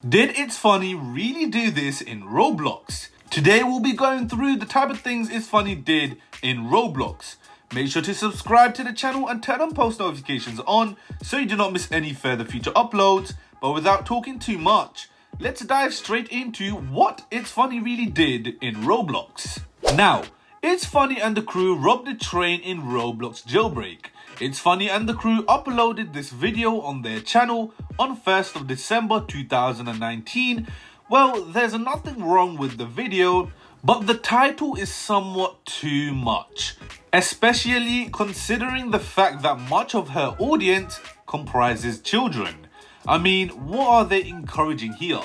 Did ItsFunneh really do this in Roblox? Today we'll be going through the type of things ItsFunneh did in Roblox. Make sure to subscribe to the channel and turn on post notifications on so you do not miss any further future uploads. But without talking too much, let's dive straight into what ItsFunneh really did in Roblox. Now, ItsFunneh and the crew robbed the train in Roblox jailbreak. ItsFunneh and the crew uploaded this video on their channel on 1st of December 2019. Well, there's nothing wrong with the video, but the title is somewhat too much, especially considering the fact that much of her audience comprises children. I mean, what are they encouraging here?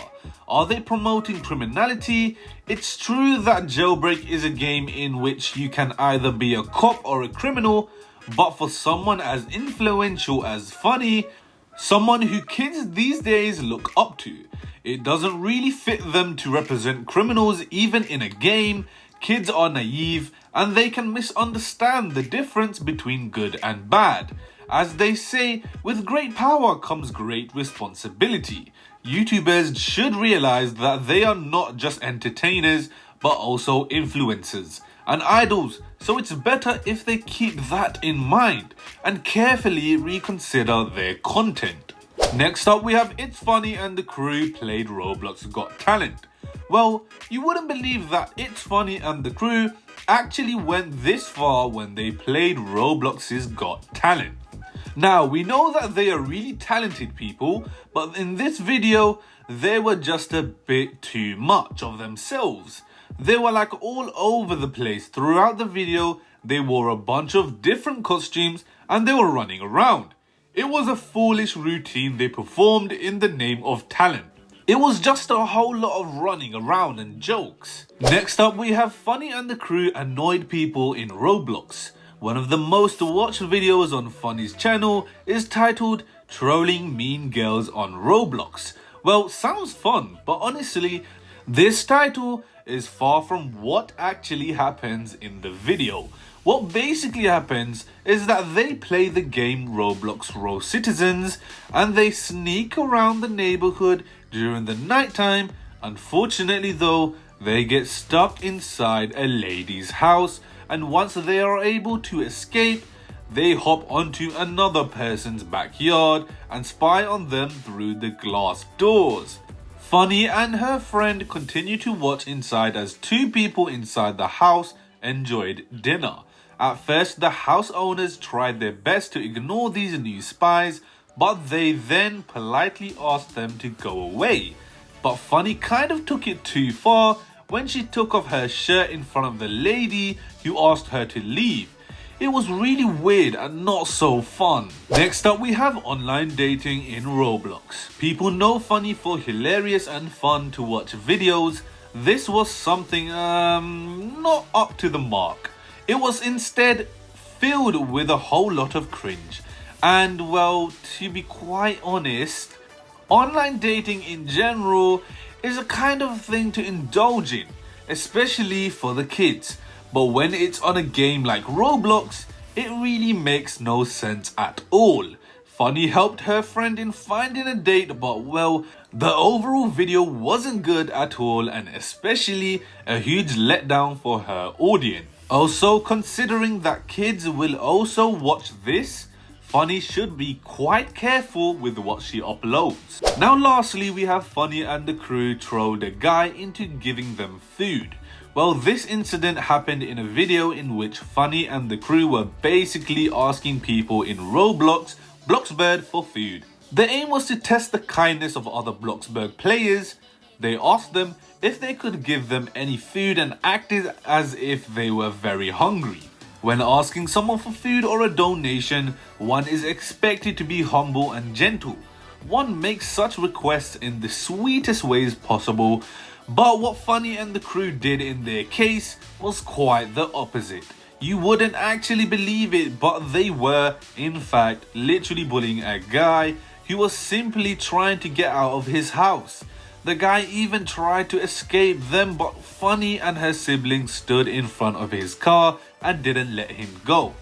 Are they promoting criminality? It's true that Jailbreak is a game in which you can either be a cop or a criminal, but for someone as influential as Funneh, someone who kids these days look up to, it doesn't really fit them to represent criminals even in a game. Kids are naive and they can misunderstand the difference between good and bad. As they say, with great power comes great responsibility. YouTubers should realize that they are not just entertainers, but also influencers and idols, so it's better if they keep that in mind and carefully reconsider their content. Next up, we have ItsFunneh and the crew played Roblox Got Talent. Well, you wouldn't believe that ItsFunneh and the crew actually went this far when they played Roblox's Got Talent. Now, we know that they are really talented people, but in this video, they were just a bit too much of themselves. They were like all over the place throughout the video. They wore a bunch of different costumes and they were running around. It was a foolish routine they performed in the name of talent. It was just a whole lot of running around and jokes. Next up, we have Funneh and the crew annoyed people in Roblox. One of the most watched videos on Funneh's channel is titled Trolling Mean Girls on Roblox. Well, sounds fun, but honestly, this title is far from what actually happens in the video. What basically happens is that they play the game Roblox Row Citizens and they sneak around the neighborhood during the nighttime. Unfortunately though, they get stuck inside a lady's house, and once they are able to escape, they hop onto another person's backyard and spy on them through the glass doors. Funneh and her friend continue to watch inside as two people inside the house enjoyed dinner. At first, the house owners tried their best to ignore these new spies, but they then politely asked them to go away. But Funneh kind of took it too far when she took off her shirt in front of the lady who asked her to leave. It was really weird and not so fun. Next up, we have online dating in Roblox. People know Funneh for hilarious and fun to watch videos. This was something not up to the mark. It was instead filled with a whole lot of cringe. And well, to be quite honest, online dating in general is a kind of thing to indulge in, especially for the kids. But when it's on a game like Roblox, it really makes no sense at all. Funneh helped her friend in finding a date, but well, the overall video wasn't good at all, and especially a huge letdown for her audience. Also, considering that kids will also watch this, Funneh should be quite careful with what she uploads. Now lastly, we have Funneh and the crew trolled a guy into giving them food. Well, this incident happened in a video in which Funneh and the crew were basically asking people in Roblox, Bloxburg, for food. The aim was to test the kindness of other Bloxburg players. They asked them if they could give them any food and acted as if they were very hungry. When asking someone for food or a donation, one is expected to be humble and gentle. One makes such requests in the sweetest ways possible. But what Funneh and the crew did in their case was quite the opposite. You wouldn't actually believe it, but they were, in fact, literally bullying a guy who was simply trying to get out of his house. The guy even tried to escape them, but Funneh and her siblings stood in front of his car and didn't let him go.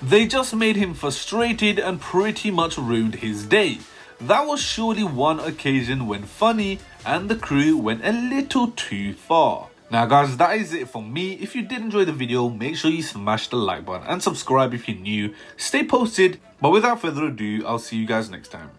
They just made him frustrated and pretty much ruined his day. that was surely one occasion when Funny and the crew went a little too far. Now guys, that is it from me. If you did enjoy the video, make sure you smash the like button and subscribe if you're new. Stay posted, but without further ado, I'll see you guys next time.